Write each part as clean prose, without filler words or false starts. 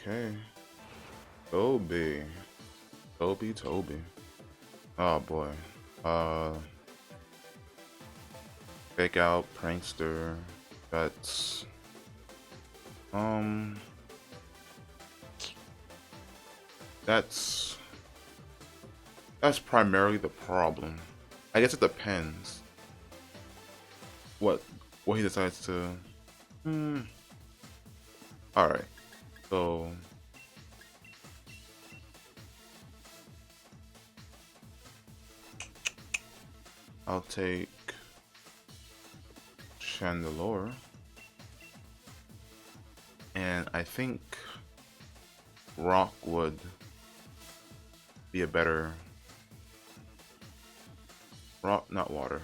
Okay. Toby. Toby. Oh boy. Uh Fake out, prankster. That's um that's that's primarily the problem. I guess it depends what he decides to. Hmm. Alright. So I'll take Chandelure. And I think Rock would be a better rock, not water.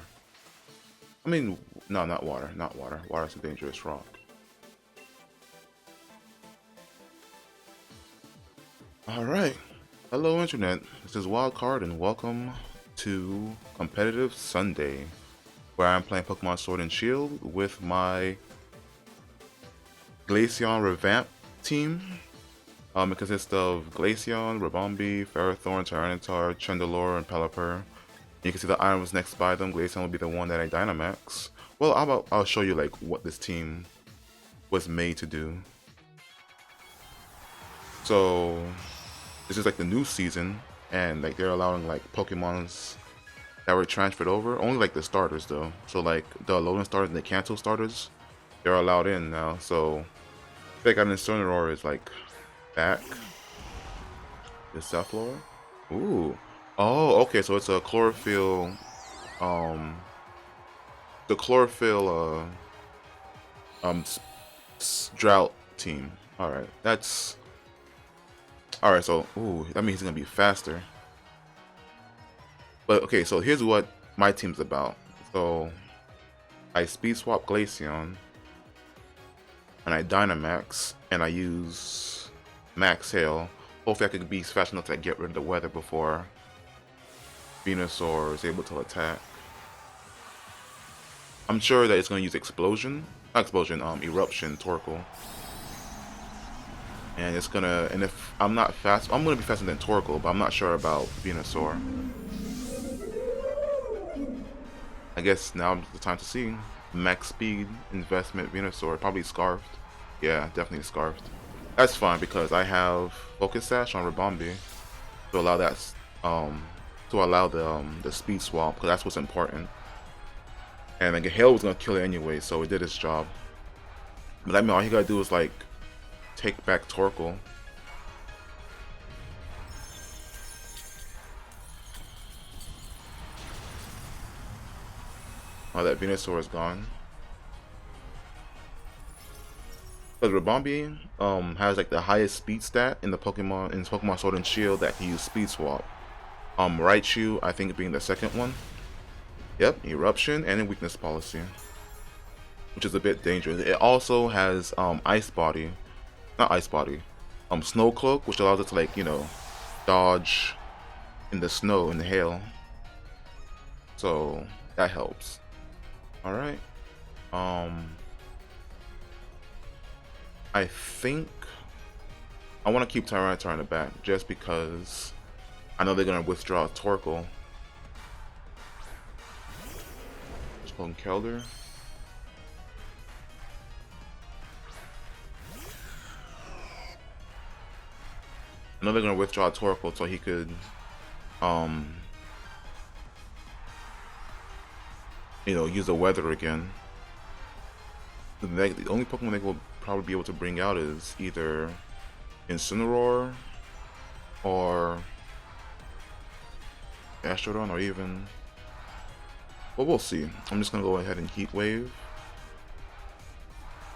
I mean, no, not water, not water. Water's a dangerous rock. Alright. Hello Internet. This is WildCard and welcome to Competitive Sunday, where I'm playing Pokemon Sword and Shield with my Glaceon revamp team. It consists of Glaceon, Rabombi, Ferrothorn, Tyranitar, Chandelure, and Pelipper. You can see the items next by them. Glaceon will be the one that I Dynamax. Well, I'll show you like what this team was made to do. So this is like the new season, and like they're allowing like Pokemons that were transferred over. Only like the starters though. So like the Alolan starters and the Kanto starters, they're allowed in now. So Fake Out Incineroar is like back. The Cephaloor. Ooh. Oh, okay, so it's a chlorophyll, the chlorophyll, drought team. Alright, that's... Alright, so, ooh, that means he's gonna be faster. But, okay, so here's what my team's about. So, I speed swap Glaceon, and I Dynamax, and I use Max Hail. Hopefully I could be fast enough to get rid of the weather before Venusaur is able to attack. I'm sure that it's going to use Eruption, Torkoal. And it's gonna, and if I'm not fast, I'm gonna be faster than Torkoal, but I'm not sure about Venusaur. I guess now's the time to see. Max speed, investment, Venusaur, probably Scarfed. Yeah, definitely Scarfed. That's fine because I have Focus Sash on Rabombi to allow that, the speed swap, because that's what's important. And like Hail was gonna kill it anyway, so it did its job. But I mean, all you gotta do is like take back Torkoal. Oh, that Venusaur is gone. But Rabombi has like the highest speed stat in Pokemon Sword and Shield that can use Speed Swap. Raichu, I think being the second one. Yep, Eruption and a Weakness Policy, which is a bit dangerous. It also has Ice Body, not Ice Body, Snow Cloak, which allows it to like dodge in the snow and the hail. So that helps. All right. I think I want to keep Tyranitar in the back just because I know they're gonna withdraw Torkoal. Kelder. I know they're gonna withdraw Torkoal so he could, use the weather again. The only Pokemon they will probably be able to bring out is either Incineroar or Astrodon, or even... Well, we'll see. I'm just gonna go ahead and Heat Wave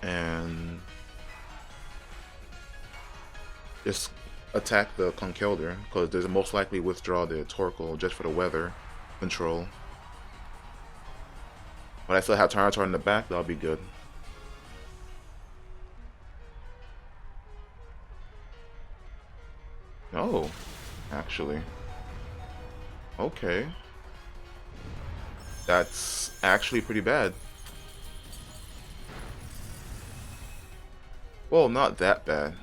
and just attack the Conkeldurr, because there's most likely withdraw the Torkoal just for the weather control. But I still have Tyranitar in the back, that'll be good. Oh, actually. Okay. That's actually pretty bad. Well, not that bad.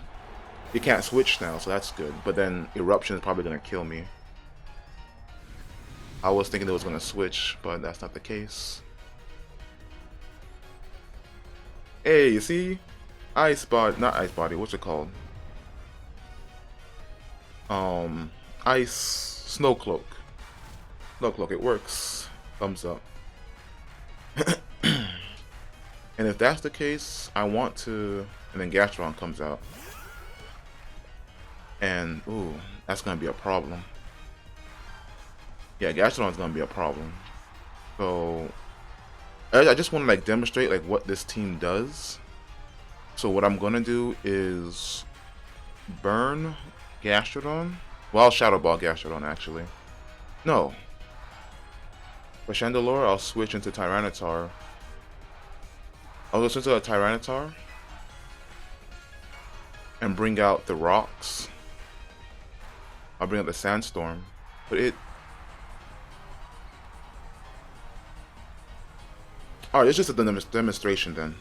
It can't switch now, so that's good. But then Eruption is probably gonna kill me. I was thinking it was gonna switch, but that's not the case. Hey, you see? Ice body, not ice body, what's it called? Ice snow cloak. Snow cloak, it works. Thumbs up. And if that's the case, I want to, and then Gastron comes out. And, ooh, that's gonna be a problem. Yeah, Gastron's gonna be a problem. So, I just want to like demonstrate like what this team does. So what I'm gonna do is burn Gastrodon. Well, I'll Shadow Ball Gastrodon actually. No. For Chandelure, I'll switch into Tyranitar. I'll go into a Tyranitar and bring out the rocks. I'll bring out the Sandstorm, but it. Alright, it's just a demonstration then.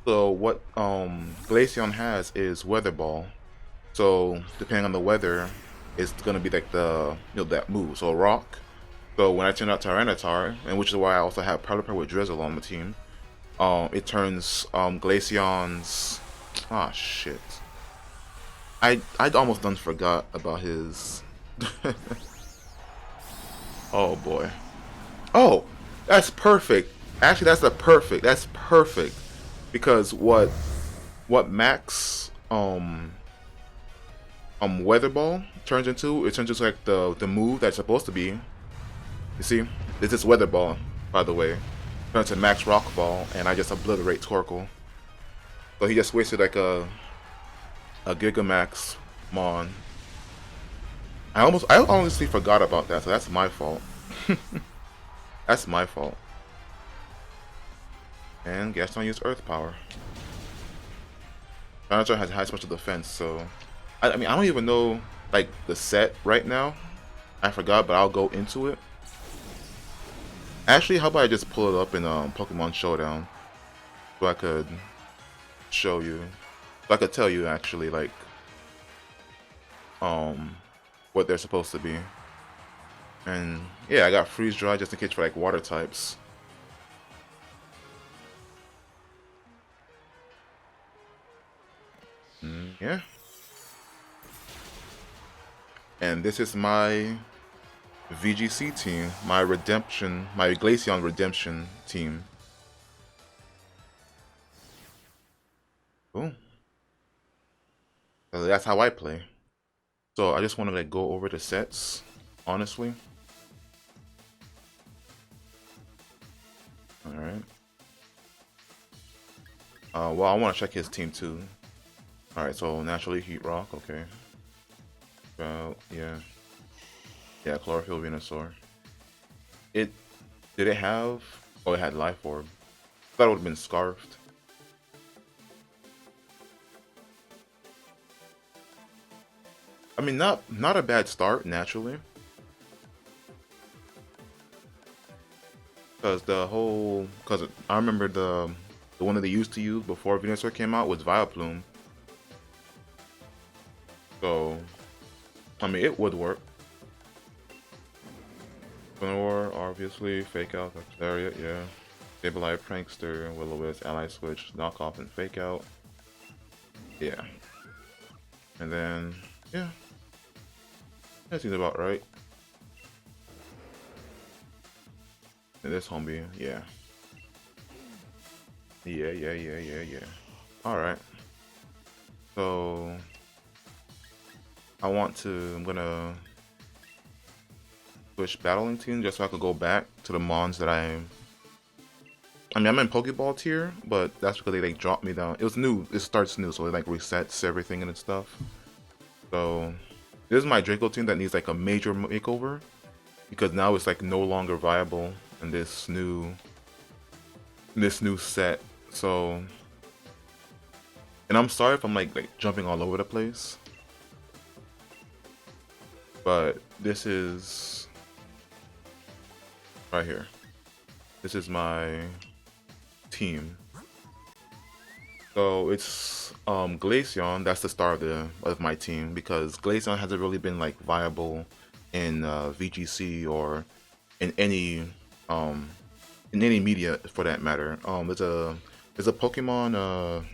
So what Glaceon has is Weather Ball. So depending on the weather, it's gonna be like the that move. So Rock. So when I turn out Tyranitar, and which is why I also have Pelipper with Drizzle on the team, it turns Glaceon's shit. I'd almost done forgot about his. Oh boy. Oh, that's perfect. Actually, that's perfect because what Max Weather Ball turns into, it turns into like the move that's supposed to be. You see, this is Weather Ball, by the way. Turns to Max Rock Ball, and I just obliterate Torkoal. So he just wasted like a Gigamax Mon. I honestly forgot about that, so that's my fault. That's my fault. And Gaston used Earth Power. Tyranitar has high special defense, so I mean I don't even know like the set right now. I forgot, but I'll go into it. Actually, how about I just pull it up in Pokemon Showdown, so I could show you, so I could tell you actually like what they're supposed to be. And yeah, I got Freeze Dry just in case for like water types. Yeah. And this is my VGC team, my Glaceon redemption team. Cool. So that's how I play. So I just want to like go over the sets, honestly. All right. Well, I want to check his team too. All right. So naturally Heat Rock. Okay. Yeah. Yeah, Chlorophyll Venusaur. Did it have? Oh, it had Life Orb. I thought it would have been Scarfed. I mean, not a bad start naturally. Because I remember the one that they used to use before Venusaur came out was Vileplume. So, I mean, it would work. Spinor, obviously, Fake Out, Lariat, yeah. Sableye, Prankster, Will-O-Wisp, Ally Switch, Knockoff, and Fake Out. Yeah. And then, yeah. That seems about right. And this homie, yeah. Yeah. Alright. So, I'm gonna switch battling team just so I could go back to the mons that I mean, I'm in Pokeball tier, but that's because they like dropped me down. It was new. It starts new, so it like resets everything and stuff. So this is my Draco team that needs like a major makeover because now it's like no longer viable in this new set. So, and I'm sorry if I'm like jumping all over the place, but this is right here. This is my team. So it's Glaceon. That's the star of my team because Glaceon hasn't really been like viable in VGC or in any um in any media for that matter. There's a Pokemon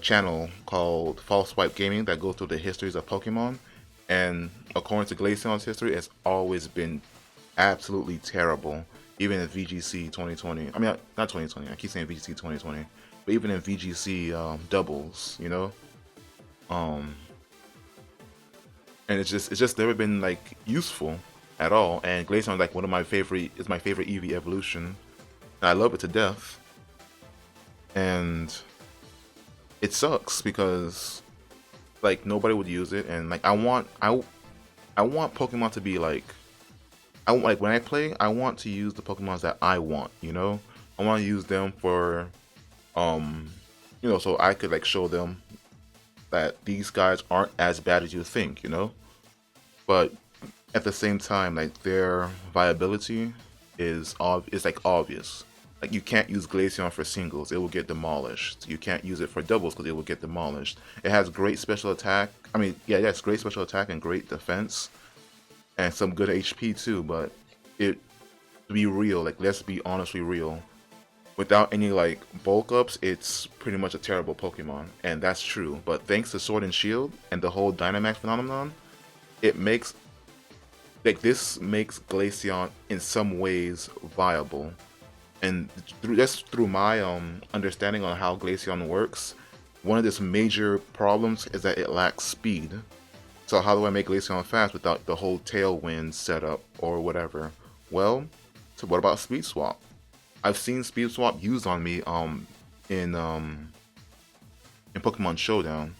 channel called False Swipe Gaming that goes through the histories of Pokemon, and according to Glaceon's history, it's always been absolutely terrible. Even in VGC 2020, I mean not 2020. I keep saying VGC 2020, but even in VGC doubles, um, and it's just never been like useful at all. And Glaceon like one of my favorite is my favorite EV evolution. And I love it to death, and it sucks because like nobody would use it, and like I want Pokemon to be like I want like when I play, I want to use the Pokemons that I want, I want to use them for um so I could like show them that these guys aren't as bad as you think, but at the same time like their viability is like obvious. Like you can't use Glaceon for singles, it will get demolished. You can't use it for doubles because it will get demolished. It has great special attack. I mean, yeah, it's great special attack and great defense and some good HP too, but it to be real, like let's be honestly real. Without any like bulk ups, it's pretty much a terrible Pokemon, and that's true. But thanks to Sword and Shield and the whole Dynamax phenomenon, it makes this makes Glaceon in some ways viable. And through my understanding on how Glaceon works, one of its major problems is that it lacks speed. So how do I make Glaceon fast without the whole Tailwind setup or whatever? Well, so what about Speed Swap? I've seen Speed Swap used on me in Pokemon Showdown,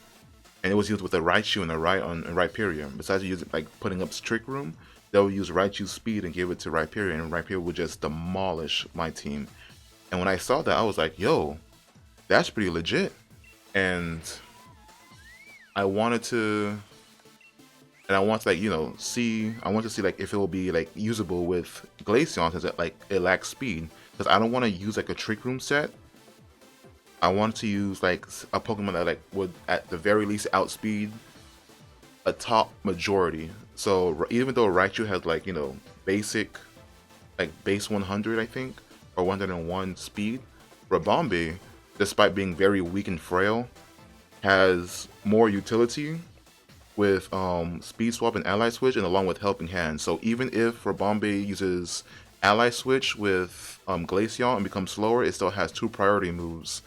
and it was used with a Raichu and a Rhyperior. Besides using like putting up Trick Room, they'll use Raichu's speed and give it to Rhyperior, and Rhyperior would just demolish my team. And when I saw that, I was like, yo, that's pretty legit. And I wanted to like I want to see like if it will be like usable with Glaceon since it lacks speed, because I don't want to use like a Trick Room set. I want to use like a Pokemon that like would at the very least outspeed a top majority. So even though Raichu has like basic like base 100 I think or 101 speed, Rabombi, despite being very weak and frail, has more utility with Speed Swap and Ally Switch, and along with Helping Hand. So even if Rabombi uses Ally Switch with Glaceon and becomes slower, it still has two priority moves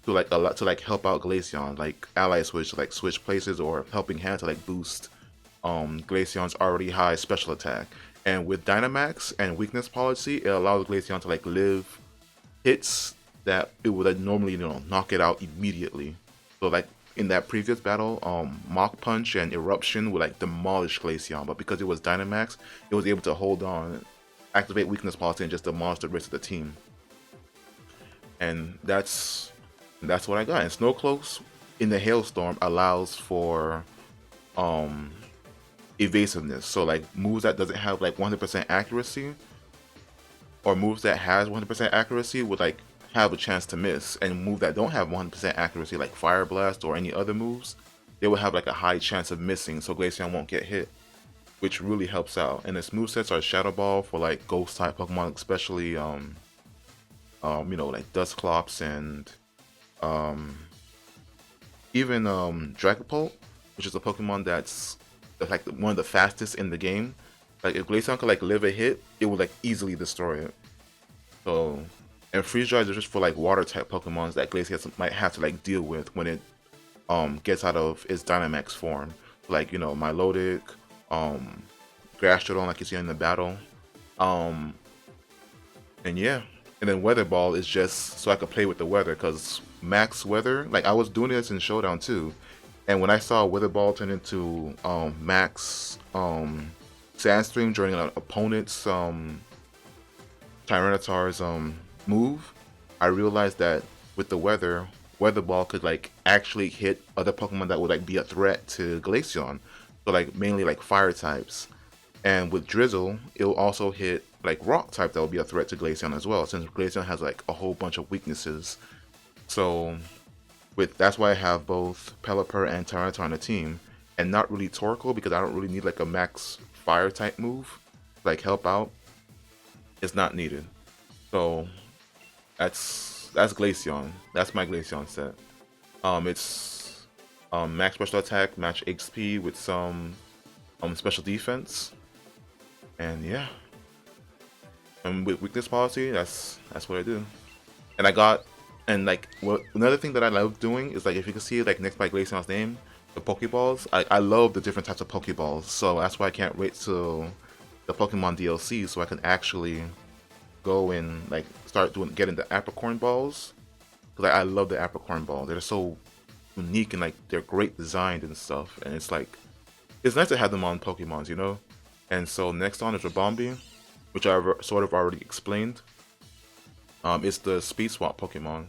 to like help out Glaceon, like Ally Switch to like switch places, or Helping Hand to like boost Glaceon's already high special attack. And with Dynamax and Weakness Policy, it allows Glaceon to like live hits that it would like, normally knock it out immediately. So like in that previous battle, Mach Punch and Eruption would like demolish Glaceon, but because it was Dynamax, it was able to hold on, activate Weakness Policy, and just demolish the rest of the team. And that's what I got. And Snow Cloaks in the Hailstorm allows for evasiveness. So like moves that doesn't have like 100% accuracy, or moves that has 100% accuracy would like have a chance to miss, and move that don't have 100% accuracy like Fire Blast or any other moves, they will have like a high chance of missing, so Glaceon won't get hit, which really helps out. And its movesets are Shadow Ball for like Ghost type Pokemon, especially like Dusclops and even Dragapult, which is a Pokemon that's like one of the fastest in the game. Like if Glaceon could like live a hit, it would like easily destroy it. So, and Freeze Dry is just for like water type Pokemons that Glaceon might have to like deal with when it gets out of its Dynamax form. Like Milotic, Gastrodon, like you see in the battle. And yeah. And then Weather Ball is just so I could play with the weather, because max weather, like I was doing this in Showdown too, and when I saw Weather Ball turn into max Sandstream during an opponent's Tyranitar's move, I realized that with the Weather Ball could like actually hit other Pokemon that would like be a threat to Glaceon, so like mainly like fire types. And with Drizzle, it will also hit like rock type that will be a threat to Glaceon as well, since Glaceon has like a whole bunch of weaknesses. So That's why I have both Pelipper and Tyranitar on the team, and not really Torkoal because I don't really need like a max fire type move, like help out. It's not needed. So that's Glaceon. That's my Glaceon set. It's max special attack, match XP with some special defense, and yeah. And with weakness policy, that's what I do. And I got, and like another thing that I love doing is like if you can see like next by Glaceon's name, the Pokeballs. I love the different types of Pokeballs, so that's why I can't wait till the Pokemon DLC so I can actually go and like start getting the Apricorn balls, because I love the Apricorn balls. They're so unique and like they're great designed and stuff, and it's like it's nice to have them on Pokemons, you know. And so next on is Rabombi, which I've sort of already explained. It's the speed swap Pokemon.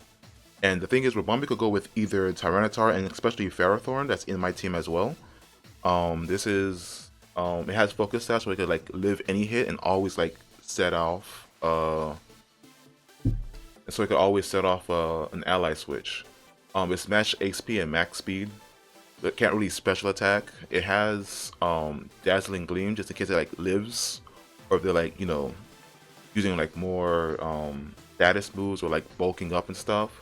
And the thing is, Rabombi could go with either Tyranitar and especially Ferrothorn, that's in my team as well. This is, it has focus stats so it could like live any hit and always like set off, so it could always set off an ally switch. It's match HP and max speed. It can't really special attack. It has Dazzling Gleam just in case it like lives, or if they're like, you know, using like more status moves or like bulking up and stuff.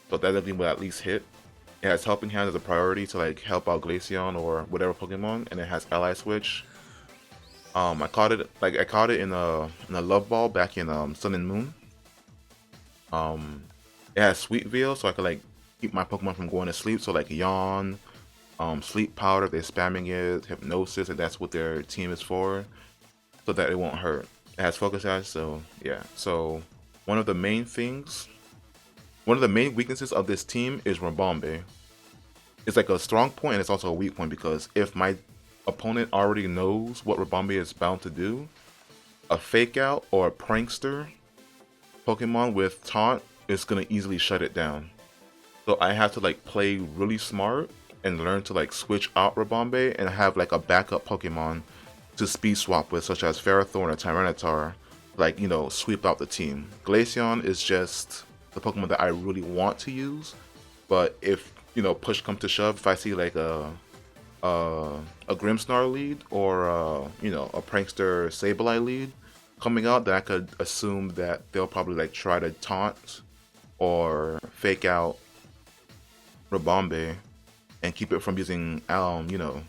So Dazzling Gleam will at least hit. It has Helping Hand as a priority to like help out Glaceon or whatever Pokemon, and it has Ally Switch. I caught it in a Love Ball back in Sun and Moon. It has Sweet Veil, so I could like keep my Pokemon from going to sleep. So like Yawn, Sleep Powder, they're spamming it, Hypnosis, and that's what their team is for, so that it won't hurt. It has Focus Sash, so yeah. So one of the main weaknesses of this team is Rabombi. It's like a strong point and it's also a weak point, because if my opponent already knows what Rabombi is bound to do, a Fake Out or a Prankster Pokemon with Taunt is gonna easily shut it down. So I have to like play really smart and learn to like switch out Rabombi and have like a backup Pokemon to speed swap with, such as Ferrothorn or Tyranitar, like, you know, sweep out the team. Glaceon is just the Pokemon that I really want to use, but if, you know, push comes to shove, if I see like a Grimmsnarl lead or you know, a Prankster Sableye lead coming out, then I could assume that they'll probably like try to taunt or fake out Rabombi and keep it from using you know,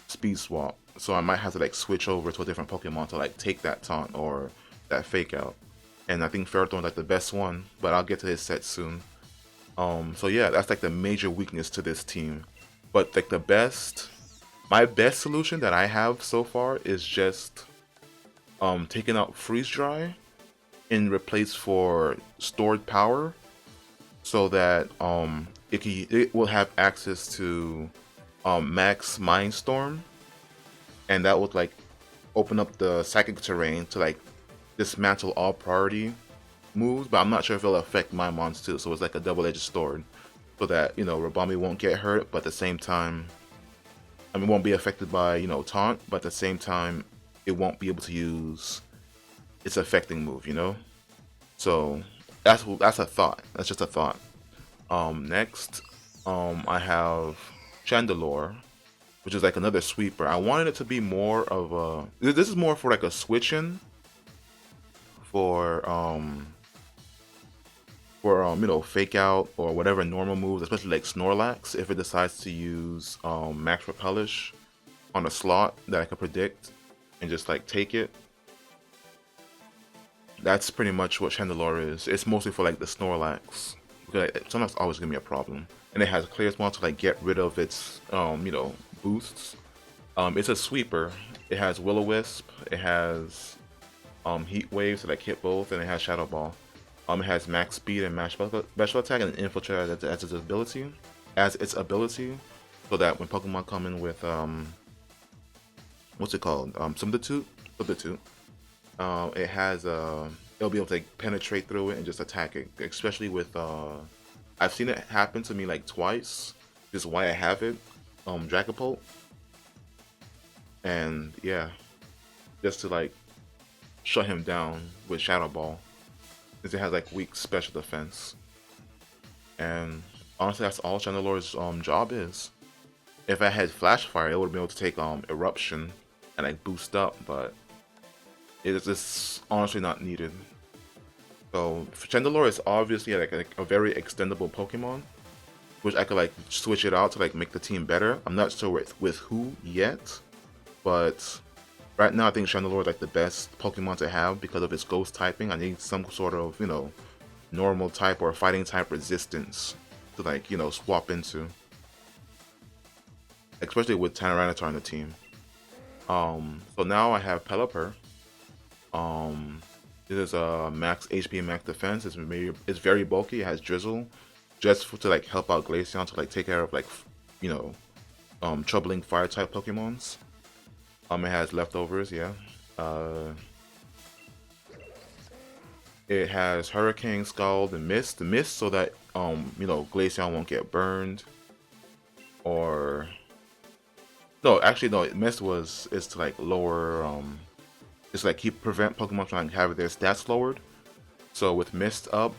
speed swap. So I might have to like switch over to a different Pokemon to like take that taunt or that fake out. And I think Ferrothorn's like the best one, but I'll get to his set soon. So yeah, that's like the major weakness to this team. But like my best solution that I have so far is just taking out Freeze Dry in replace for Stored Power, so that it will have access to Max Mindstorm, and that would like open up the Psychic Terrain to like dismantle all priority moves, but I'm not sure if it'll affect my mons too, so it's like a double-edged sword, so that, you know, Rabombi won't get hurt, but at the same time, I mean, won't be affected by, you know, taunt, but at the same time, it won't be able to use its affecting move, you know? So that's a thought. That's just a thought. Next, I have Chandelure, which is like another sweeper. I wanted it to be more of a. This is more for like a switch in for you know, fake out or whatever normal moves, especially like Snorlax, if it decides to use Max Repellish on a slot that I could predict and just like take it. That's pretty much what Chandelure is. It's mostly for like the Snorlax, because Snorlax always give me a problem, and it has Clear Small to like get rid of its you know, boosts. It's a sweeper. It has Will-O-Wisp. It has Heat Waves to like hit both, and it has Shadow Ball. It has max speed and max special attack and infiltrate as its ability, so that when Pokemon come in with what's it called, Substitute, it has it'll be able to like penetrate through it and just attack it. Especially with I've seen it happen to me like twice. This is why I have it, Dragapult, and yeah, just to like shut him down with Shadow Ball, because it has like weak special defense. And Honestly, that's all Chandelur's job is. If I had Flash Fire, it would have been able to take Eruption and like boost up, but it is just honestly not needed. So Chandelure is obviously like a very extendable Pokemon, which I could like switch it out to like make the team better. I'm not sure with who yet, but right now I think Chandelure is like the best Pokemon to have because of its ghost typing. I need some sort of, you know, normal type or fighting type resistance to like, you know, swap into. Especially with Tyranitar on the team. So now I have Pelipper. This is a max HP, max defense. It's very bulky. It has Drizzle, just to like help out Glaceon to like take care of like, you know, troubling fire type Pokemons. It has leftovers, yeah. It has Hurricane, Scald, and Mist. The Mist so that you know, Glaceon won't get burned. Or no, actually no, Mist is to like lower it's like prevent Pokemon from having their stats lowered. So with Mist up,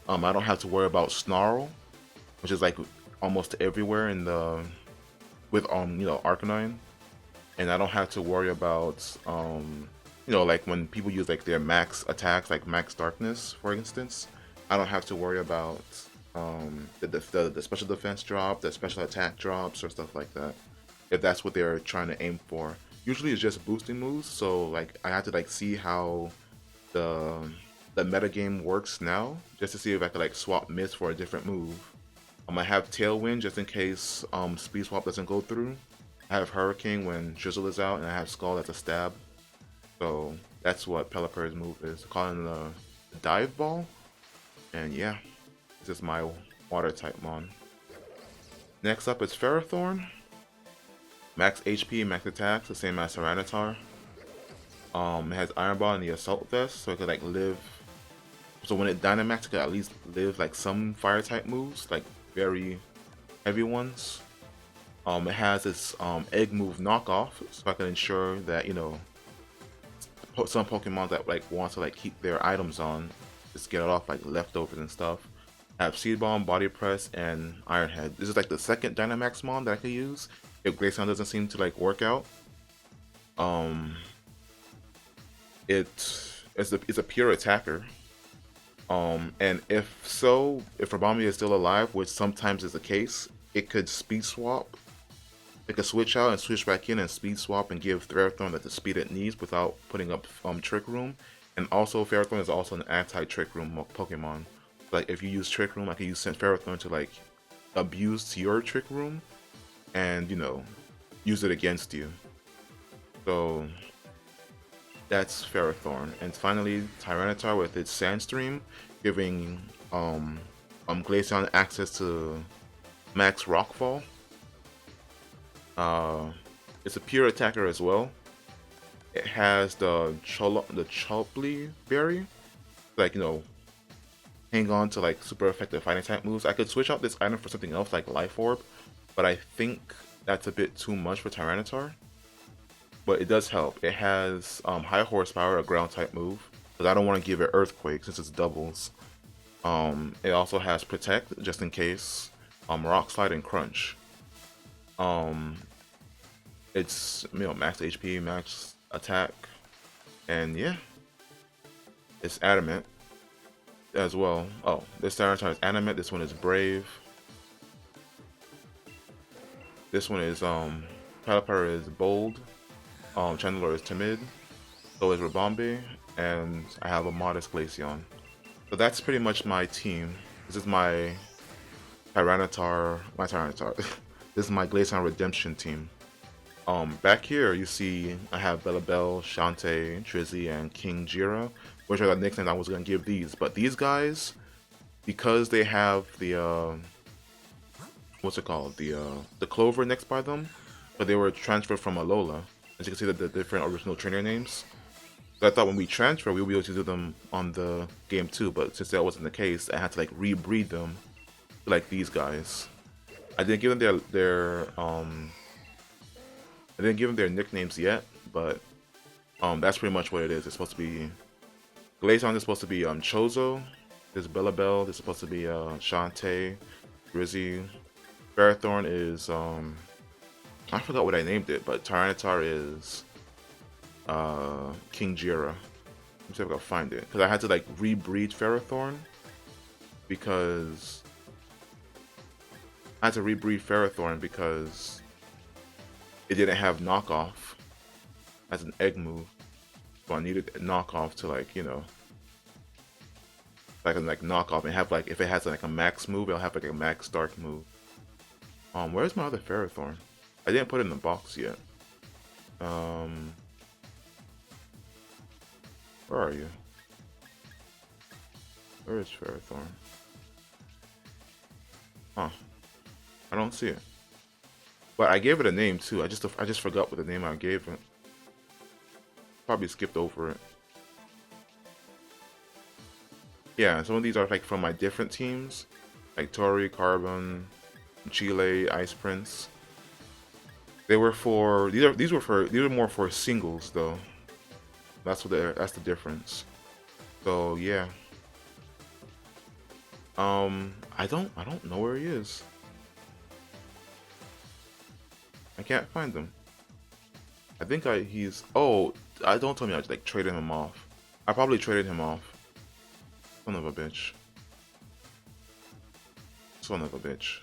I don't have to worry about Snarl, which is like almost everywhere in the with you know, Arcanine. And I don't have to worry about you know, like when people use like their max attacks, like Max Darkness, for instance. I don't have to worry about the special defense drop, the special attack drops, or stuff like that. If that's what they're trying to aim for. Usually it's just boosting moves, so like I have to like see how the metagame works now, just to see if I could like swap Mist for a different move. I have Tailwind just in case Speed Swap doesn't go through. I have Hurricane when Drizzle is out, and I have Skull as a stab. So that's what Pelipper's move is. Calling the Dive Ball. And yeah, this is my water type mon. Next up is Ferrothorn. Max HP, max attacks, the same as Tyranitar. It has Iron Ball and the Assault Vest, so it could like live. So when it Dynamax, it could at least live like some fire type moves, like very heavy ones. It has this egg move knockoff, so I can ensure that, you know, some Pokemon that like want to like keep their items on, just get it off like leftovers and stuff. I have Seed Bomb, Body Press, and Iron Head. This is like the second Dynamax mon that I could use if Glaceon doesn't seem to like work out. It's a pure attacker. And if Rabami is still alive, which sometimes is the case, it could speed swap. It could switch out and switch back in and speed swap and give Ferrothorn the speed it needs without putting up Trick Room. And also Ferrothorn is also an anti-Trick Room Pokemon. Like if you use Trick Room, I can use Ferrothorn to like abuse your Trick Room and, you know, use it against you. So that's Ferrothorn. And finally Tyranitar with its Sandstream, giving Glaceon access to max Rockfall. It's a pure attacker as well. It has the Chopley berry, like, you know, hang on to like super effective fighting type moves. I could switch out this item for something else like Life Orb, but I think that's a bit too much for Tyranitar. But it does help. It has high horsepower, a ground type move, because I don't want to give it Earthquake since it's doubles. It also has Protect just in case, Rock Slide and Crunch. It's, you know, max HP, max attack, and yeah, it's Adamant as well. Oh, this Tyranitar is Adamant. This one is Brave. This one is Pelipper is Bold. Chandelure is Timid. So is Rabombi, and I have a modest Glaceon. So that's pretty much my team. This is my Tyranitar. This is my Glaceon Redemption team. Back here you see I have Bellabelle, Shantae, Trizzy, and King Jira, which are the nicknames I was gonna give these. But these guys, because they have the what's it called? The clover next by them, but they were transferred from Alola. As you can see the different original trainer names. So I thought when we transfer, we'll be able to do them on the game too, but since that wasn't the case, I had to like rebreed them like these guys. I didn't give them their nicknames yet, but that's pretty much what it is. It's supposed to be Glaceon is supposed to be Chozo. There's Bellabelle. There's supposed to be Shantae, Rizzy. Ferrothorn is I forgot what I named it, but Tyranitar is King Jira. Let me see if I can find it. Because I had to like rebreed Ferrothorn because it didn't have knockoff as an egg move. So I needed a knockoff to like, you know, like knock off and have like if it has like a max move, it'll have like a max dark move. Where's my other Ferrothorn? I didn't put it in the box yet. Where are you? Where is Ferrothorn? Huh. I don't see it. But I gave it a name too. I just forgot what the name I gave it. Probably skipped over it. Yeah, some of these are like from my different teams, like Tori, Carbon, Chile, Ice Prince. They were for these were more for singles though. That's the difference. So yeah. I don't know where he is. I can't find him. I think he's don't tell me I just like traded him off. I probably traded him off. Son of a bitch. Son of a bitch.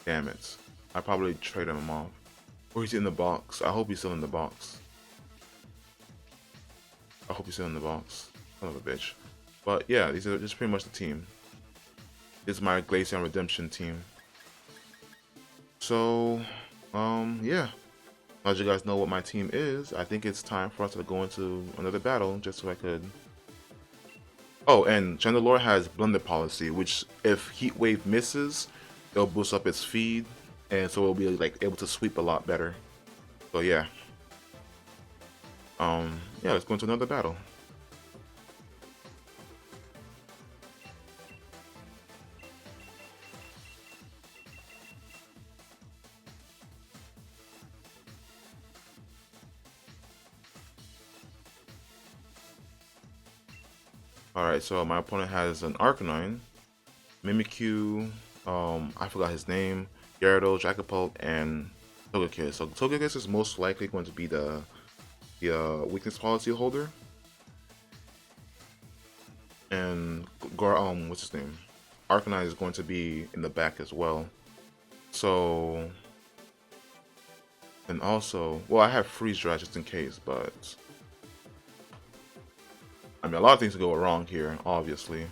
Damn it. I probably traded him off. Or he's in the box. I hope he's still in the box. I hope he's still in the box. Son of a bitch. But yeah, this is pretty much the team. This is my Glaceon Redemption team. So, yeah. Now that you guys know what my team is, I think it's time for us to go into another battle just so I could... Oh, and Chandelure has Blended Policy, which if Heat Wave misses, it'll boost up its feed, and so it'll be like able to sweep a lot better. So yeah. Yeah, let's go into another battle. Alright, so my opponent has an Arcanine, Mimikyu, I forgot his name, Gyarados, Dragapult, and Togekiss. So Togekiss is most likely going to be the weakness policy holder. And what's his name? Arcanine is going to be in the back as well. So, and also, well, I have Freeze Dry just in case, but I mean, a lot of things can go wrong here, obviously.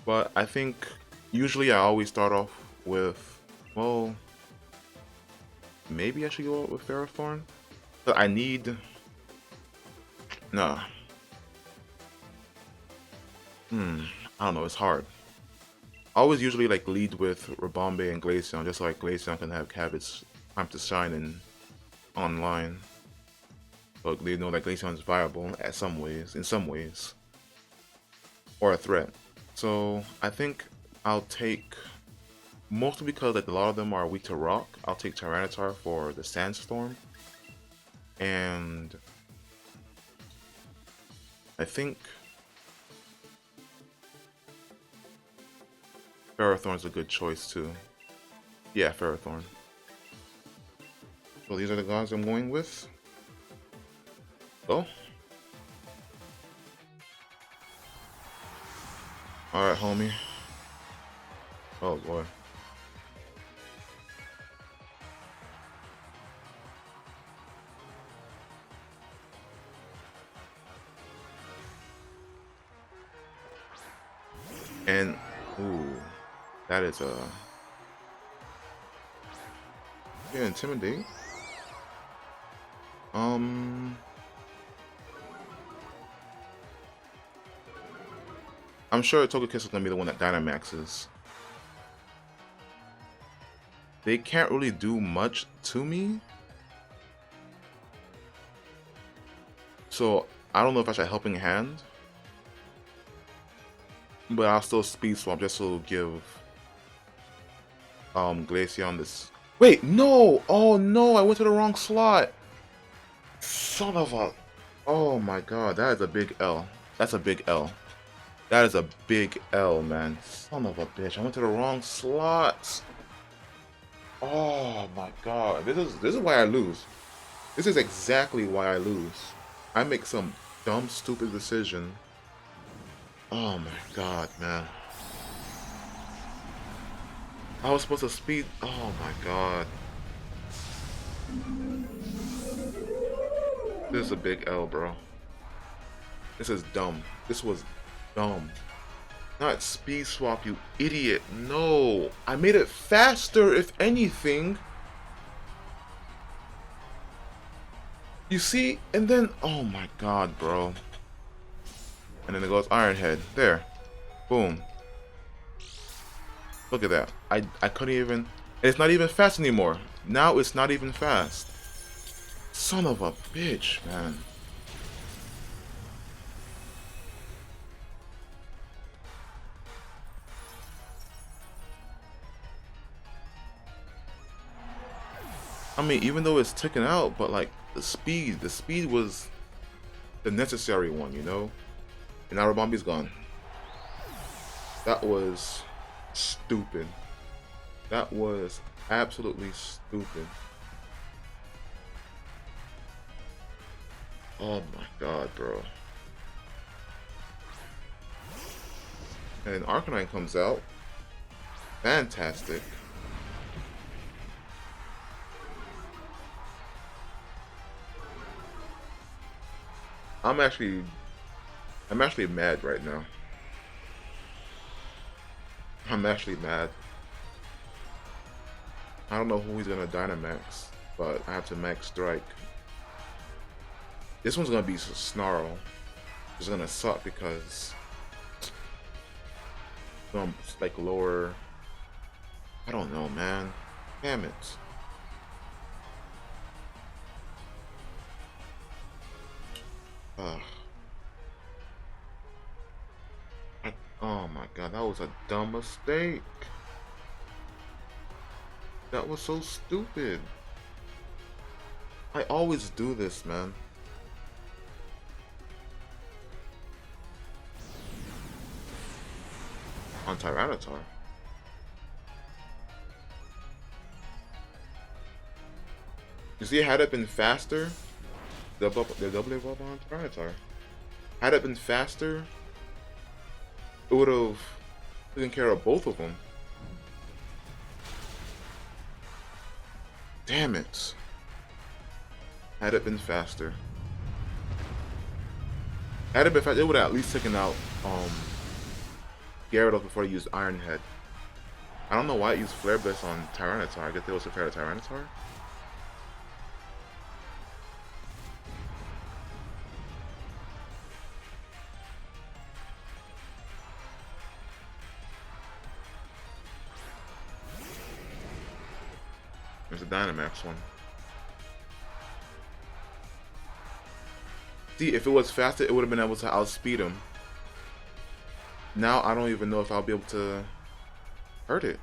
But I think usually I always start off with, well, maybe I should go out with Ferrothorn. But I need, nah. I don't know, it's hard. I always usually like lead with Rabombe and Glaceon, just so like Glaceon can have its time to shine in online. So they know that Glaceon is viable in some ways, or a threat. So I think I'll take, mostly because like a lot of them are weak to rock, I'll take Tyranitar for the Sandstorm. And I think Ferrothorn's a good choice too. Yeah, Ferrothorn. So these are the guys I'm going with. Oh. Alright, homie. Oh boy. And ooh, that is yeah, intimidate. I'm sure Togekiss is gonna be the one that Dynamaxes. They can't really do much to me, so I don't know if I should Helping Hand. But I'll still Speed Swap just to give Glaceon this. Wait, no! Oh no, I went to the wrong slot. Son of a. Oh my god, that is a big L. That's a big L. That is a big L, man. Son of a bitch. I went to the wrong slots. Oh my god. This is why I lose. This is exactly why I lose. I make some dumb, stupid decision. Oh my god, man. I was supposed to speed. Oh my god. This is a big L, bro. This is dumb. This was dumb. Not speed swap, you idiot. No. I made it faster, if anything. You see? And then, oh my god, bro. And then it goes Iron Head. There. Boom. Look at that. I couldn't even... It's not even fast anymore. Now it's not even fast. Son of a bitch, man. I mean, even though it's ticking out, but like the speed was the necessary one, you know? And now Rabambi's gone. That was stupid. That was absolutely stupid. Oh my god, bro. And Arcanine comes out. Fantastic. I'm actually mad right now. I'm actually mad. I don't know who he's gonna Dynamax, but I have to Max Strike. This one's gonna be Snarl. It's gonna suck because it's gonna like lower. I don't know, man. Damn it. Ugh. Oh my god, that was a dumb mistake. That was so stupid. I always do this, man. On Tyranitar. You see, had it been faster, the double bubble on Tyranitar. Had it been faster, it would have taken care of both of them. Damn it. Had it been faster. Had it been faster, it would have at least taken out Gyarados before he used Iron Head. I don't know why it used Flare Blitz on Tyranitar. I guess it was fair to Tyranitar. There's a Dynamax one. See, if it was faster, it would have been able to outspeed him. Now I don't even know if I'll be able to hurt it.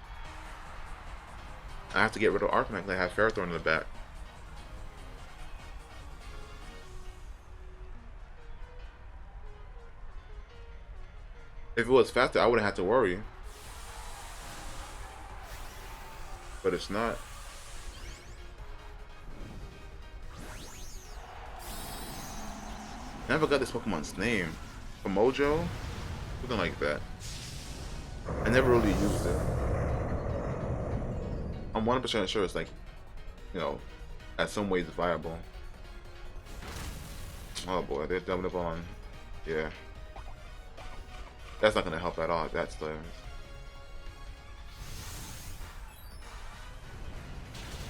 I have to get rid of Arcanine because I have Ferrothorn in the back. If it was faster, I wouldn't have to worry. But it's not. I never got this Pokemon's name. Mojo? Something like that. I never really used it. I'm 100% sure it's like, you know, at some ways viable. Oh boy, they're dumbing up on. Yeah. That's not gonna help at all. That's the.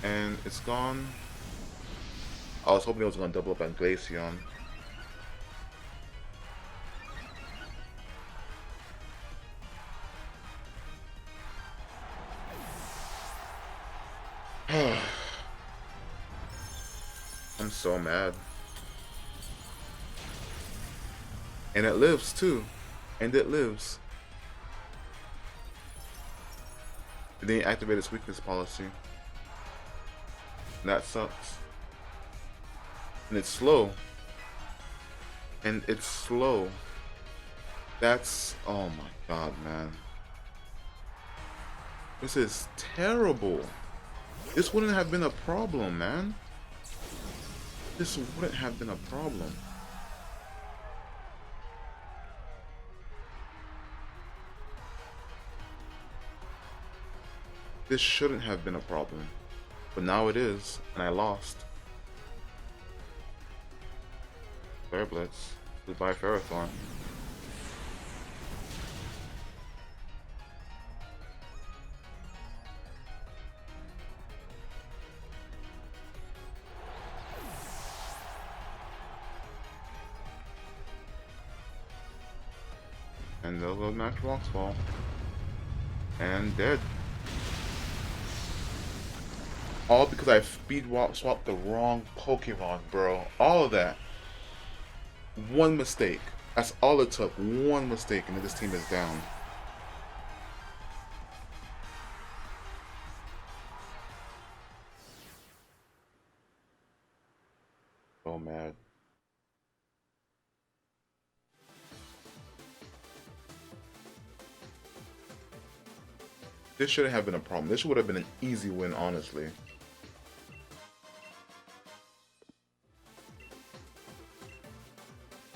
And it's gone. I was hoping it was gonna double up on Glaceon. I'm so mad. And it lives too. And it lives. It didn't activate its weakness policy. And that sucks. And it's slow. And it's slow. That's, oh my god, man. This is terrible. This wouldn't have been a problem, man. This wouldn't have been a problem. This shouldn't have been a problem. But now it is, and I lost. Fair Blitz. Goodbye, Ferrothorn. And they'll go Max Rocks Fall. And dead. All because I speed swapped the wrong Pokemon, bro. All of that. One mistake. That's all it took. One mistake, and then this team is down. So mad. This shouldn't have been a problem. This would have been an easy win, honestly.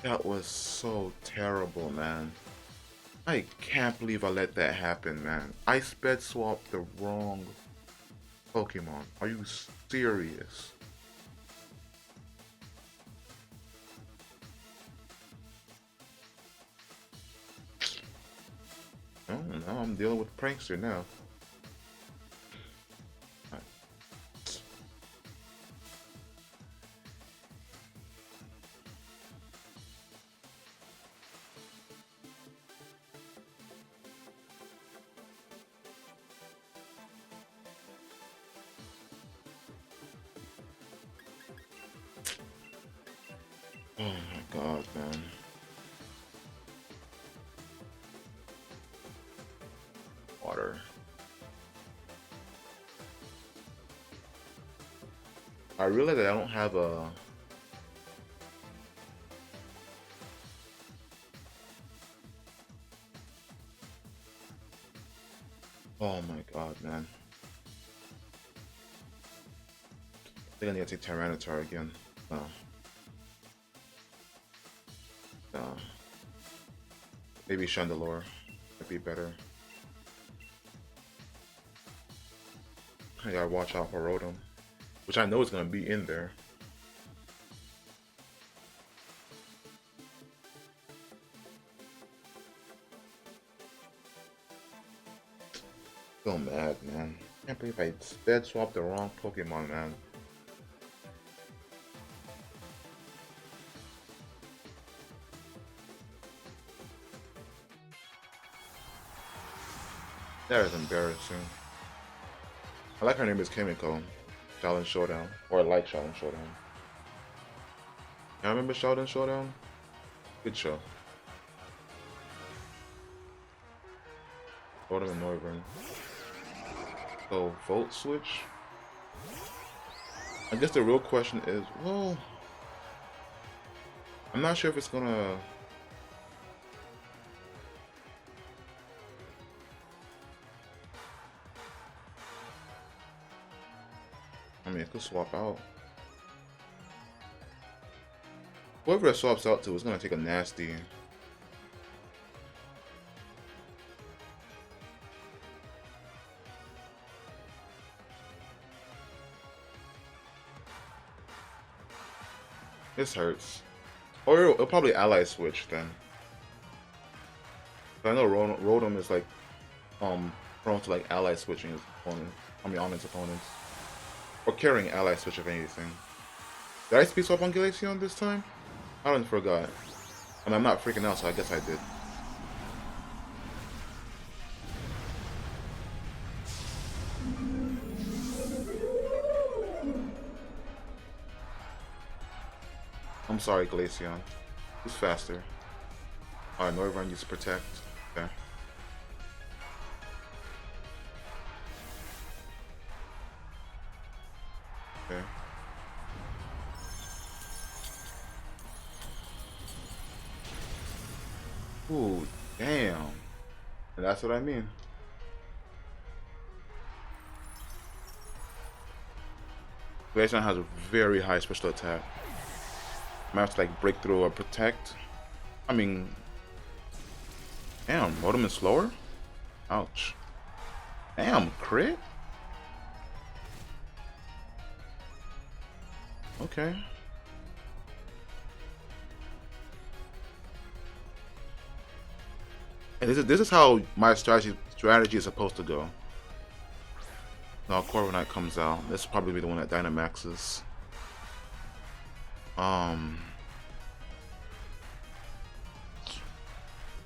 That was so terrible, man. I can't believe I let that happen, man. I sped swapped the wrong Pokemon. Are you serious? Oh, now I'm dealing with Prankster now. Oh my god, man. Water. I realize that I don't have a... Oh my god, man. I think I need to take Tyranitar again. No. No. Maybe Chandelure would be better. I gotta watch out for Rotom, which I know is gonna be in there. So mad, man. Can't believe I sped swapped the wrong Pokemon, man. That is embarrassing. I like her name is Chemical. Challenge Showdown. Or I like Challenge Showdown. I remember Challenge Showdown? Good show. Rotom and Noivern. So, Volt Switch? I guess the real question is, well... I'm not sure if it's gonna... I mean, it could swap out. Whoever it swaps out to is gonna take a nasty. This hurts. Or it'll probably ally switch then. I know Rotom is like prone to like ally switching his opponent. I mean on its opponents. Or carrying ally switch if anything. Did I speed swap on Glaceon this time? I don't forgot. I mean, I'm not freaking out, so I guess I did. I'm sorry, Glaceon. Who's faster? Alright, Noivern uses Protect. Okay. Okay. Ooh, damn. And that's what I mean. Glaceon has a very high special attack. I might have to like break through or protect. I mean, damn, Rotom is slower? Ouch. Damn, crit? Okay. And this is how my strategy is supposed to go. Now Corviknight comes out. This will probably be the one that Dynamaxes. I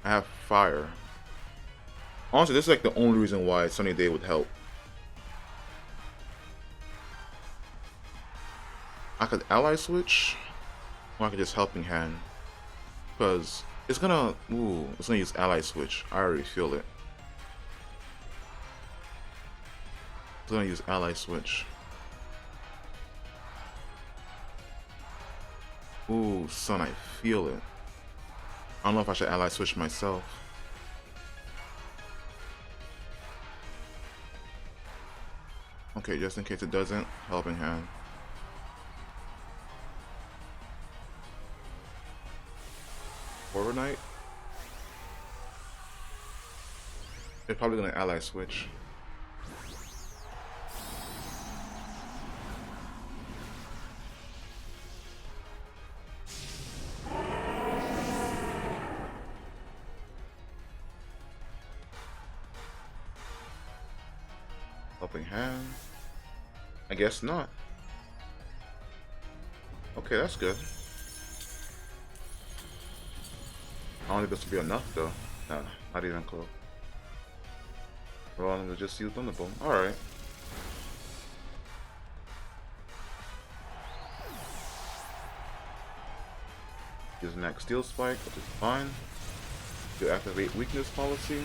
have fire. Honestly, this is like the only reason why Sunny Day would help. I could ally switch, or I could just helping hand. Because it's gonna use ally switch. I already feel it. It's gonna use ally switch. Ooh, son, I feel it. I don't know if I should ally switch myself. Okay, just in case it doesn't, helping hand. Corviknight. They're probably gonna ally switch. Helping hand. I guess not. Okay, that's good. I don't think this will be enough though. Nah, not even close. Well, we'll just use Thunderbolt. Alright. Use Max Steel Spike, which is fine. To activate weakness policy.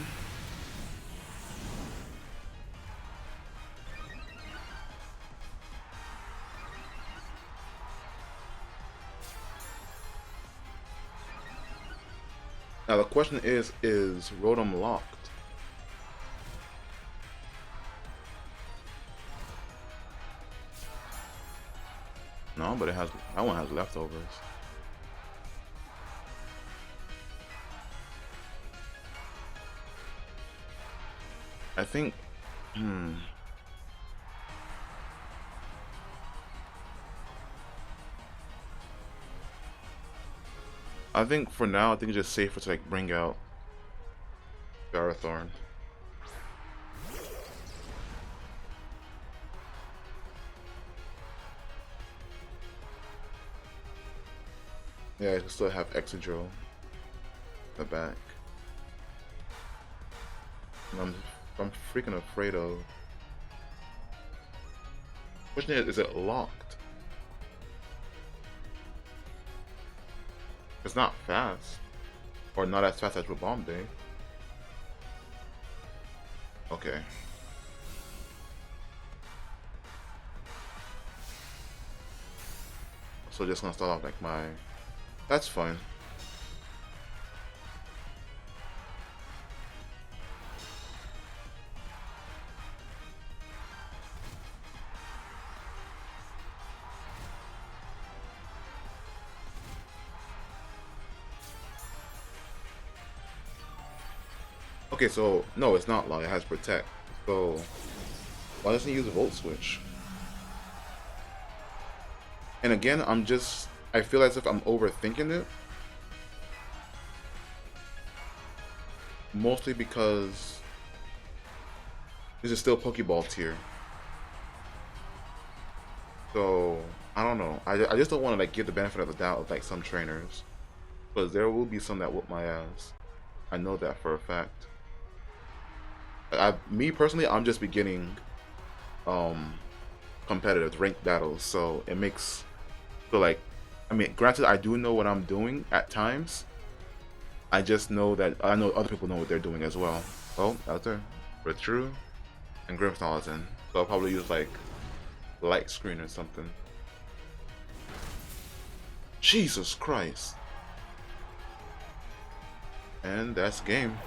Now the question is Rotom locked? No, but that one has leftovers. I think I think for now, I think it's just safer to like bring out Garathorn. Yeah, I can still have Exegro in the back. And I'm freaking afraid of. Question is it locked? It's not fast. Or not as fast as Bomb Day. Okay. So just gonna start off like my... That's fine. Okay, so no, it's not locked. It has Protect. So why doesn't it use a Volt Switch? And again, I feel as if I'm overthinking it. Mostly because this is still Pokeball tier. So I don't know. I just don't want to like give the benefit of the doubt of like some trainers, because there will be some that whoop my ass. I know that for a fact. Me personally, I'm just beginning competitive ranked battles, so it makes feel like, I mean, granted, I do know what I'm doing at times. I just know that I know other people know what they're doing as well. Oh, out there, Retru and Grimmsnarlaton. So I'll probably use like light screen or something. Jesus Christ. And that's game.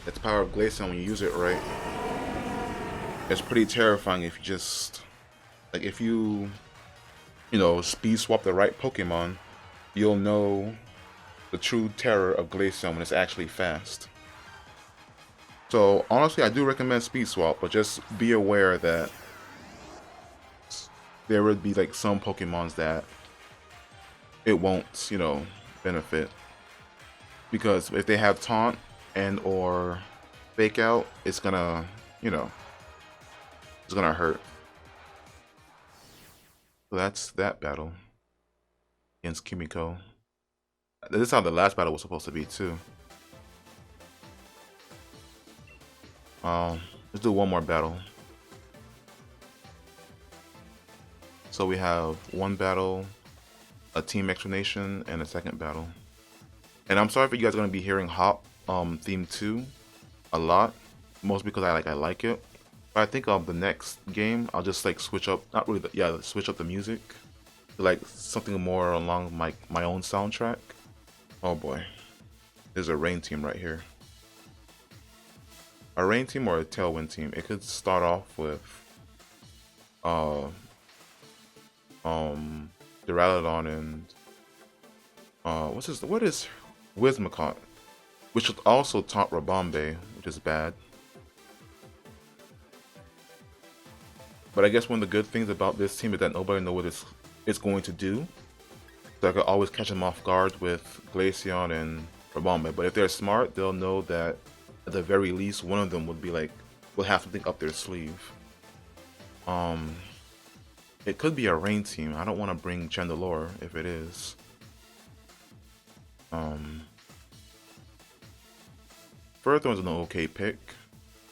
That's the power of Glaceon when you use it right. It's pretty terrifying if you just, like, if you know, speed swap the right Pokemon, you'll know the true terror of Glaceon when it's actually fast. So honestly, I do recommend speed swap, but just be aware that there would be like some Pokemons that it won't, you know, benefit. Because if they have taunt and or fake out, it's gonna, you know, it's gonna hurt. So that's that battle against Kimiko. This is how the last battle was supposed to be too. Let's do one more battle. So we have one battle, a team explanation, and a second battle. And I'm sorry if you guys are gonna be hearing Hop theme 2 a lot, mostly because I like it. But I think the next game I'll just like switch up, not really, switch up the music to like something more along my own soundtrack. Oh boy, there's a rain team right here. A rain team or a tailwind team. It could start off with Duraludon and what is Whimsicott, which would also taunt Rabombe, which is bad. But I guess one of the good things about this team is that nobody knows what it's going to do. So I could always catch them off guard with Glaceon and Rabombe. But if they're smart, they'll know that at the very least one of them would have something up their sleeve. It could be a rain team. I don't want to bring Chandelure if it is. Furthorn's an okay pick,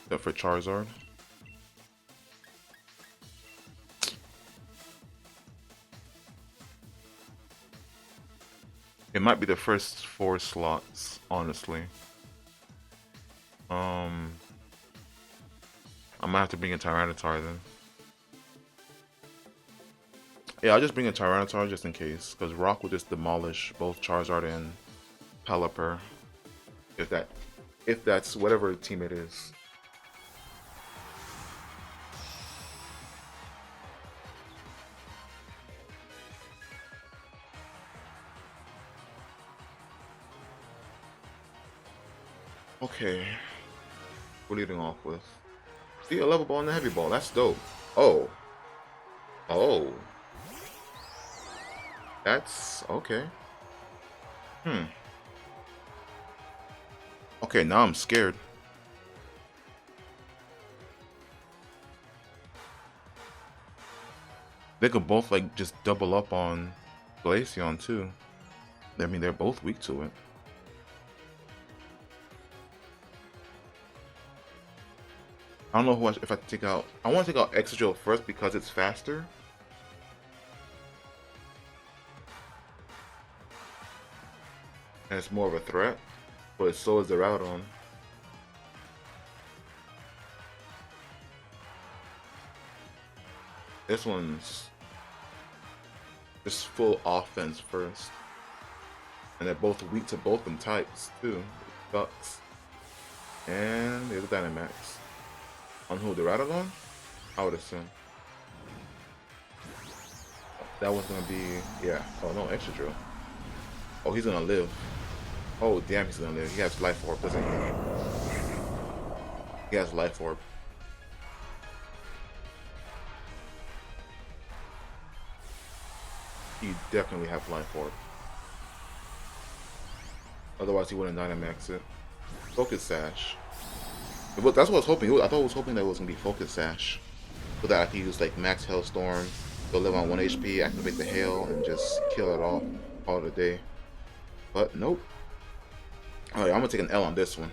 except for Charizard. It might be the first 4 slots, honestly. I might have to bring a Tyranitar then. Yeah, I'll just bring a Tyranitar just in case, because Rock will just demolish both Charizard and Pelipper. If that's whatever team it is. Okay, we're leading off with see a level ball and a heavy ball. That's dope. Oh, that's okay. Okay, now I'm scared. They could both like just double up on Glaceon too. I mean, they're both weak to it. I don't know if I take out. I want to take out Excadrill first because it's faster. And it's more of a threat, but so is the Duraludon. This one's just full offense first. And they're both weak to both them types too. It sucks. And there's a Dynamax. On who, the Duraludon? I would assume. That one's gonna be, yeah. Oh no, Excadrill. Oh, he's gonna live. Oh damn, he's gonna live. He has Life Orb, doesn't he? He has Life Orb. He definitely have Life Orb. Otherwise, he wouldn't Dynamax it. Focus Sash. But that's what I was hoping. I thought I was hoping that it was gonna be Focus Sash, so that I could use like Max Hailstorm, go live on 1 HP, activate the Hail, and just kill it all, call it a day. But nope. All right, I'm gonna take an L on this one.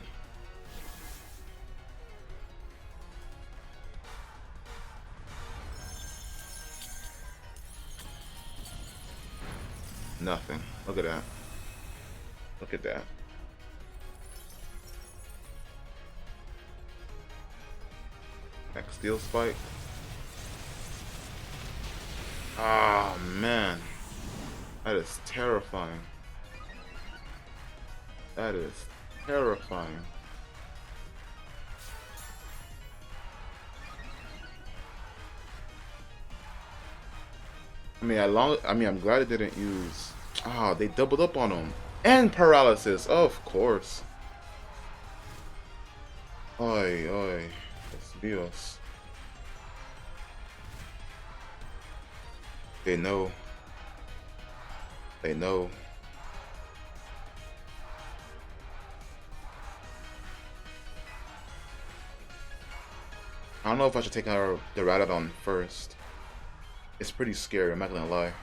Nothing. Look at that. Look at that. Max Steel Spike. Ah, man. That is terrifying. That is terrifying. I'm glad it didn't use. Ah, they doubled up on him. And paralysis, of course. Oi, oi. It's Dios. They know. They know. I don't know if I should take out the Ratadon first. It's pretty scary, I'm not gonna lie.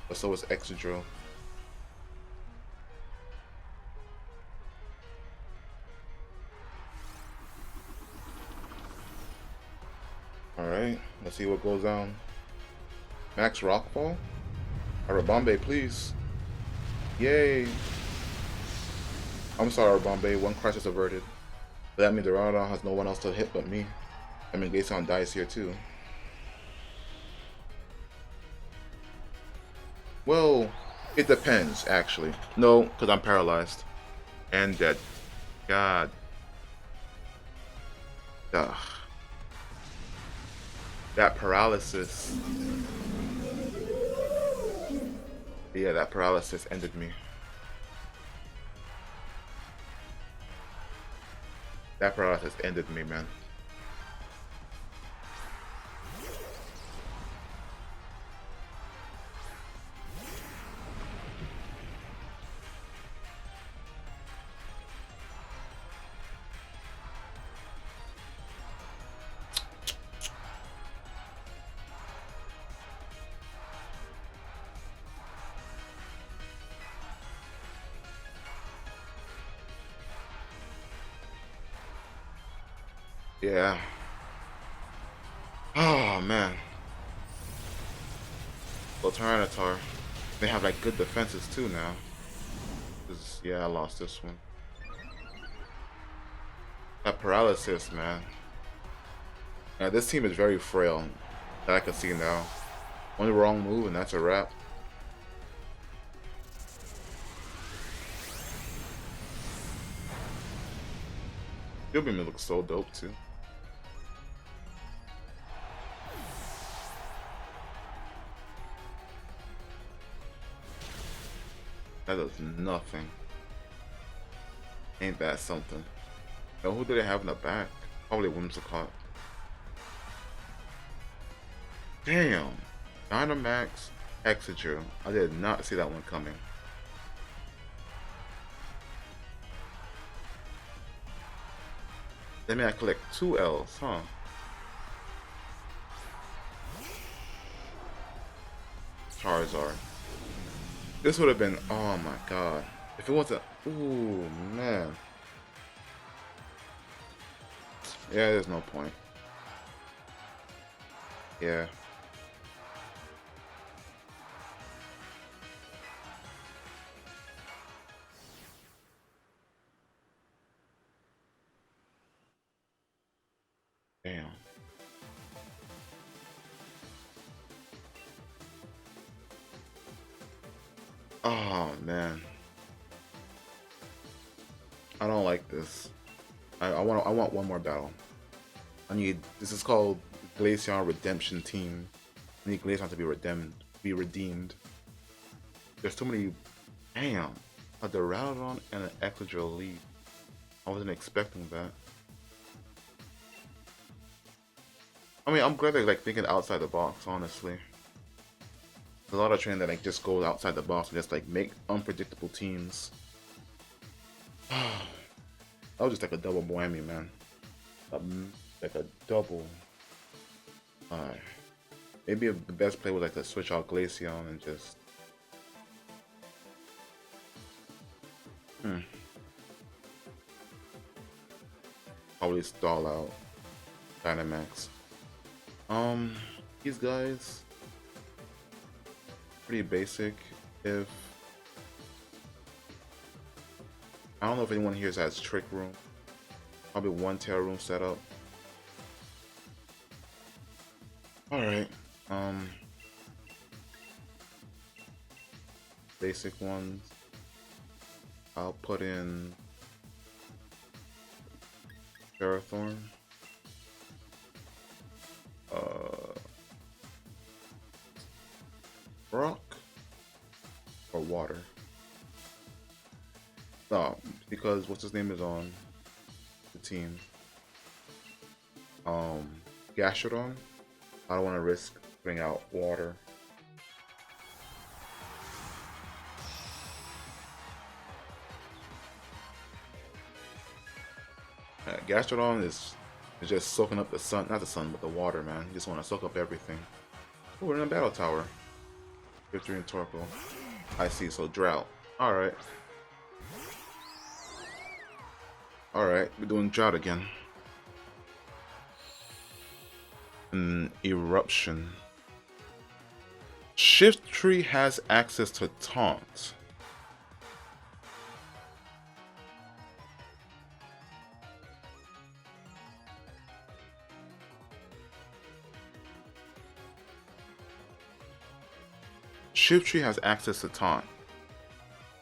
But so is Excadrill. Alright, let's see what goes down. Max Rockfall? Bombay, please. Yay! I'm sorry, Bombay. One crisis averted. But that means the Ratadon has no one else to hit but me. I mean, Glaceon dies here too. Well, it depends, actually. No, because I'm paralyzed. And dead. God. Ugh. That paralysis. Yeah, that paralysis ended me. That paralysis ended me, man. Yeah. Oh, man. Well, Tyranitar. They have, like, good defenses, too, now. Yeah, I lost this one. That paralysis, man. Now, this team is very frail. That I can see now. Only wrong move, and that's a wrap. Gilbert looks so dope, too. That does nothing. Ain't that something? Now, who did they have in the back? Probably Whimsicott. Damn! Dynamax, Excadrill. I did not see that one coming. That means I collect 2 L's, huh? Charizard. This would have been, oh my god. If it wasn't, ooh, man. Yeah, there's no point. Yeah. Damn. Oh man. I don't like this. I want one more battle. This is called Glaceon Redemption Team. I need Glaceon to be redeemed. There's too many. Damn. A Duraludon and an Excadrill lead. I wasn't expecting that. I mean, I'm glad they're like thinking outside the box, honestly. There's a lot of training that like just goes outside the box and just like make unpredictable teams. That was just like a double whammy, man. Like a double. Maybe the best play was like to switch out Glaceon and just. Probably stall out Dynamax. These guys pretty basic. If I don't know if anyone here has Trick Room, probably one Tail Room setup. Alright. Basic ones. I'll put in Ferrothorn. Rock or water? No, because what's his name is on the team. Gastrodon. I don't want to risk putting out water. Gastrodon is just soaking up the sun, not the sun, but the water, man. You just want to soak up everything. Oh, we're in a battle tower. Victory and Torkoal. I see, so drought. Alright. Alright, we're doing drought again. Eruption. Shift Tree has access to taunt. Shift Tree has access to taunt.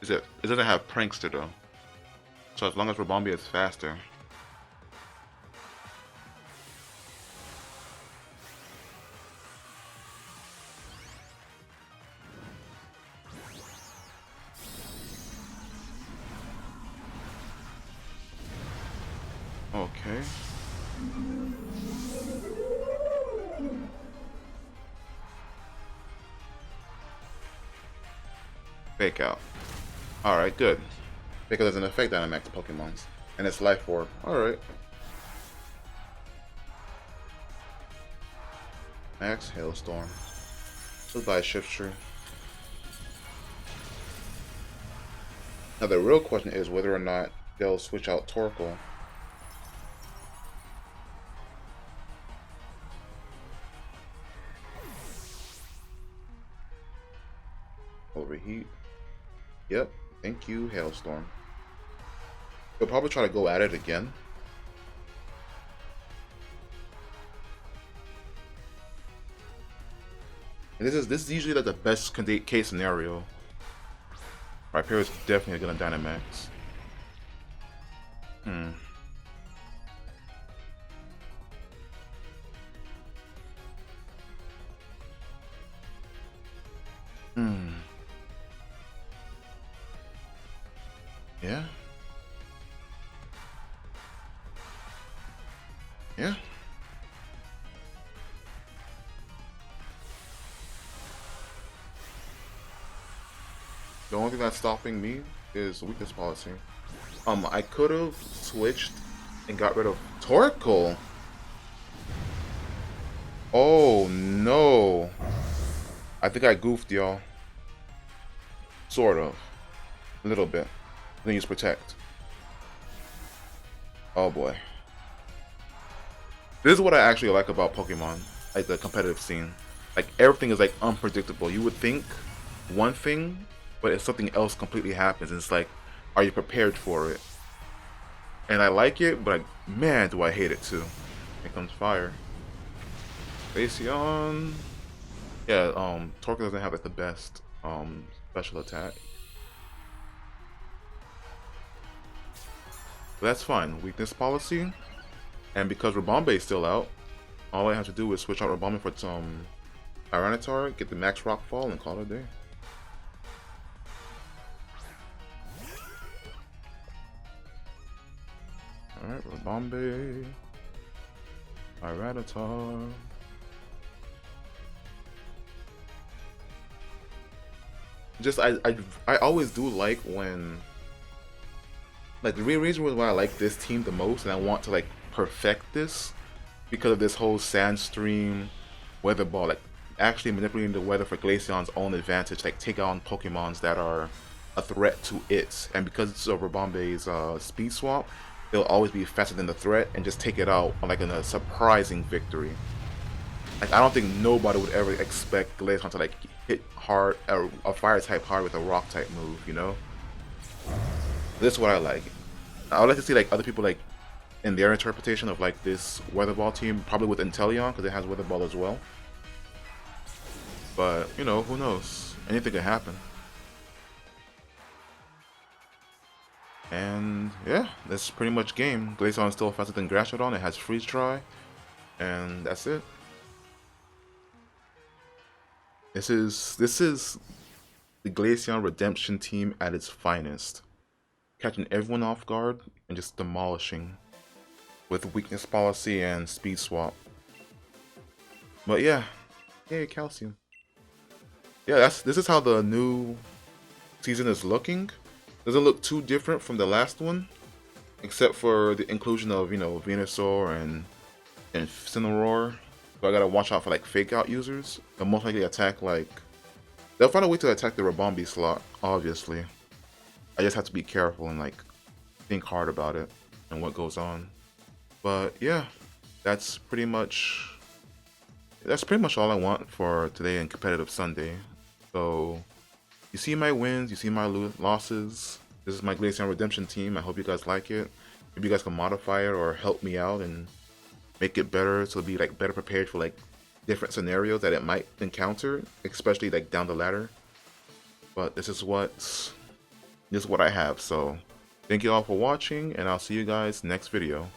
It doesn't have Prankster though. So as long as Rabombi is faster. Okay. Fake out. Alright, good. Because it doesn't affect Dynamax Pokemons. And it's Life Orb. Alright. Max Hailstorm. Goodbye, Shift Tree. Now the real question is whether or not they'll switch out Torkoal. Overheat. Yep. Thank you, Hailstorm. They'll probably try to go at it again. And this is usually like the best case scenario. Rhyperior is definitely gonna Dynamax. Yeah. Yeah. The only thing that's stopping me is weakness policy. I could have switched and got rid of Torkoal. Oh no. I think I goofed, y'all. Sort of. A little bit. Then use Protect. Oh boy. This is what I actually like about Pokemon, like the competitive scene. Like everything is like unpredictable. You would think one thing, but if something else completely happens, it's like, are you prepared for it? And I like it, but man, do I hate it too. Here comes fire. Glaceon. Yeah, Torkoal doesn't have like the best special attack. But that's fine. Weakness policy. And because Rabombi is still out, all I have to do is switch out Rabombi for some Tyranitar, get the max Rockfall, and call it a day. Alright, Rabombi, Tyranitar. Just I always do like when, like, the real reason why I like this team the most and I want to like perfect this, because of this whole Sandstream Weather Ball, like actually manipulating the weather for Glaceon's own advantage, like take on Pokemons that are a threat to it. And because it's over Bombay's speed swap, they'll always be faster than the threat and just take it out on like a surprising victory. Like I don't think nobody would ever expect Glaceon to like hit hard, a fire type hard with a rock type move, you know? This is what I like. I would like to see like other people like in their interpretation of like this Weather Ball team, probably with Inteleon because it has Weather Ball as well. But, you know, who knows? Anything could happen. And yeah, that's pretty much game. Glaceon is still faster than Glaceon. It has freeze dry, and that's it. This is the Glaceon Redemption team at its finest, catching everyone off guard and just demolishing with weakness policy and speed swap. But yeah, yay calcium. Yeah, this is how the new season is looking. Doesn't look too different from the last one, except for the inclusion of, you know, Venusaur and Incineroar. So I gotta watch out for like fake out users. They'll most likely attack like they'll find a way to attack the Rabombi slot, obviously. I just have to be careful and like think hard about it and what goes on. But yeah, that's pretty much all I want for today in Competitive Sunday. So you see my wins, you see my losses. This is my Glaceon Redemption team. I hope you guys like it. Maybe you guys can modify it or help me out and make it better so be like better prepared for like different scenarios that it might encounter, especially like down the ladder. But this is what I have. So thank you all for watching, and I'll see you guys next video.